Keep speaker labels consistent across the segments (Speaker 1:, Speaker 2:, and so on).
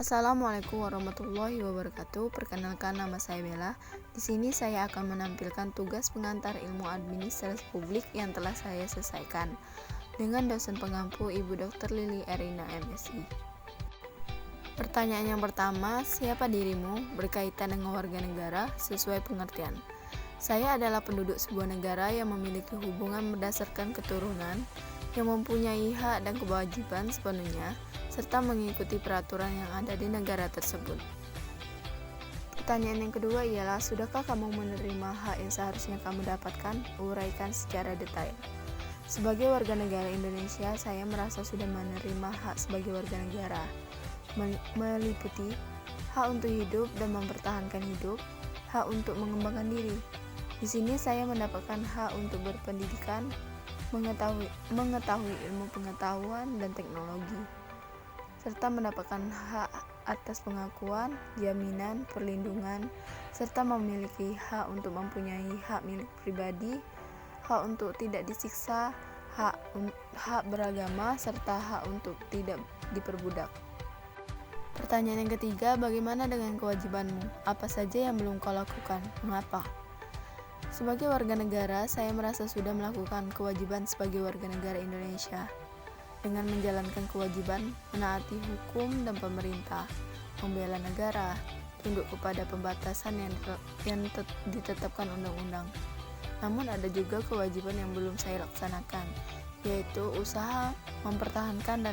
Speaker 1: Assalamualaikum warahmatullahi wabarakatuh. Perkenalkan, nama saya Bella. Di sini saya akan menampilkan tugas pengantar ilmu administrasi publik yang telah saya selesaikan dengan dosen pengampu Ibu Dr. Lili Erina MSI. Pertanyaan yang pertama, siapa dirimu? Berkaitan dengan warga negara sesuai pengertian. Saya adalah penduduk sebuah negara yang memiliki hubungan berdasarkan keturunan, yang mempunyai hak dan kewajiban sepenuhnya, serta mengikuti peraturan yang ada di negara tersebut. Pertanyaan yang kedua ialah, sudahkah kamu menerima hak yang seharusnya kamu dapatkan? Uraikan secara detail. Sebagai warga negara Indonesia, saya merasa sudah menerima hak sebagai warga negara, meliputi hak untuk hidup dan mempertahankan hidup, hak untuk mengembangkan diri. Di sini saya mendapatkan hak untuk berpendidikan, mengetahui ilmu pengetahuan dan teknologi, serta mendapatkan hak atas pengakuan, jaminan, perlindungan, serta memiliki hak untuk mempunyai hak milik pribadi, hak untuk tidak disiksa, hak beragama, serta hak untuk tidak diperbudak. Pertanyaan yang ketiga, bagaimana dengan kewajibanmu? Apa saja yang belum kau lakukan? Mengapa? Sebagai warga negara, saya merasa sudah melakukan kewajiban sebagai warga negara Indonesia dengan menjalankan kewajiban menaati hukum dan pemerintah, membela negara, tunduk kepada pembatasan yang ditetapkan undang-undang. Namun ada juga kewajiban yang belum saya laksanakan, yaitu usaha mempertahankan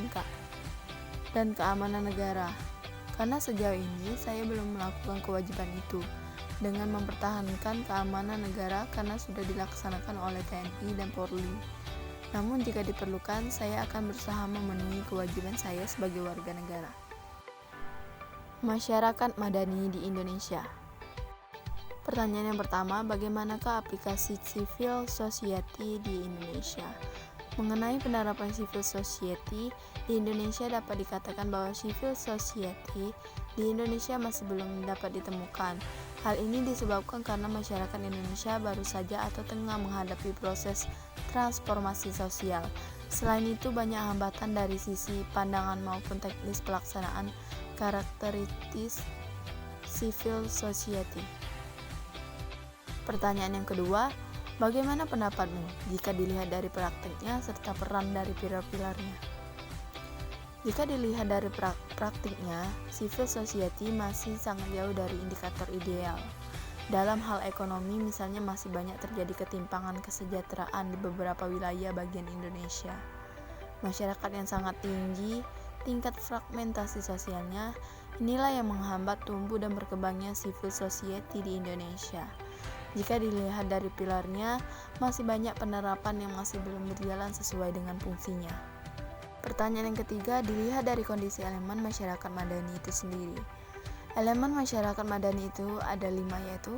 Speaker 1: dan keamanan negara. Karena sejauh ini saya belum melakukan kewajiban itu dengan mempertahankan keamanan negara karena sudah dilaksanakan oleh TNI dan Polri. Namun jika diperlukan, saya akan berusaha memenuhi kewajiban saya sebagai warga negara. Masyarakat Madani di Indonesia. Pertanyaan yang pertama, bagaimanakah aplikasi civil society di Indonesia? Mengenai penerapan civil society di Indonesia, dapat dikatakan bahwa civil society di Indonesia masih belum dapat ditemukan. Hal ini disebabkan karena masyarakat Indonesia baru saja atau tengah menghadapi proses transformasi sosial. Selain itu, banyak hambatan dari sisi pandangan maupun teknis pelaksanaan karakteristik civil society. Pertanyaan yang kedua, bagaimana pendapatmu jika dilihat dari praktiknya serta peran dari pilar-pilarnya? Jika dilihat dari praktiknya, civil society masih sangat jauh dari indikator ideal. Dalam hal ekonomi, misalnya, masih banyak terjadi ketimpangan kesejahteraan di beberapa wilayah bagian Indonesia. Masyarakat yang sangat tinggi, tingkat fragmentasi sosialnya, inilah yang menghambat tumbuh dan berkembangnya civil society di Indonesia. Jika dilihat dari pilarnya, masih banyak penerapan yang masih belum berjalan sesuai dengan fungsinya. Pertanyaan yang ketiga, dilihat dari kondisi elemen masyarakat madani itu sendiri. Elemen masyarakat madani itu ada 5, yaitu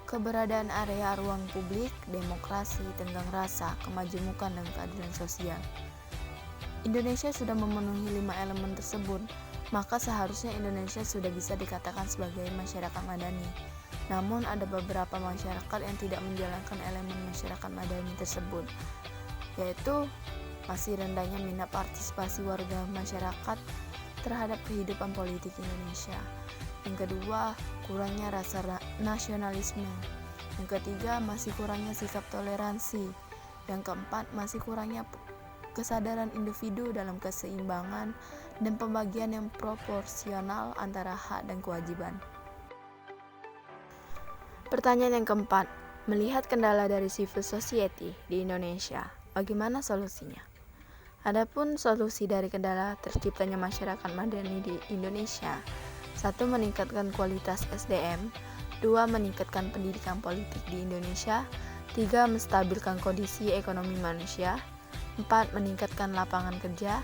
Speaker 1: keberadaan area ruang publik, demokrasi, tenggang rasa, kemajemukan, dan keadilan sosial. Indonesia sudah memenuhi 5 elemen tersebut, maka seharusnya Indonesia sudah bisa dikatakan sebagai masyarakat madani. Namun ada beberapa masyarakat yang tidak menjalankan elemen masyarakat madani tersebut, yaitu masih rendahnya minat partisipasi warga masyarakat terhadap kehidupan politik Indonesia. Yang kedua, kurangnya rasa nasionalisme. Yang ketiga, masih kurangnya sikap toleransi. Yang keempat, masih kurangnya kesadaran individu dalam keseimbangan dan pembagian yang proporsional antara hak dan kewajiban. Pertanyaan yang keempat, melihat kendala dari civil society di Indonesia, bagaimana solusinya? Adapun solusi dari kendala terciptanya masyarakat madani di Indonesia, 1. Meningkatkan kualitas SDM, 2. Meningkatkan pendidikan politik di Indonesia, 3. Menstabilkan kondisi ekonomi manusia, 4. Meningkatkan lapangan kerja,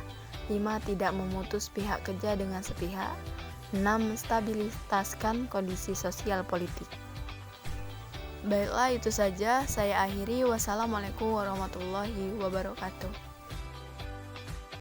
Speaker 1: 5. Tidak memutus pihak kerja dengan sepihak, 6. Menstabilitaskan kondisi sosial politik. Baiklah, itu saja saya akhiri. Wassalamualaikum warahmatullahi wabarakatuh.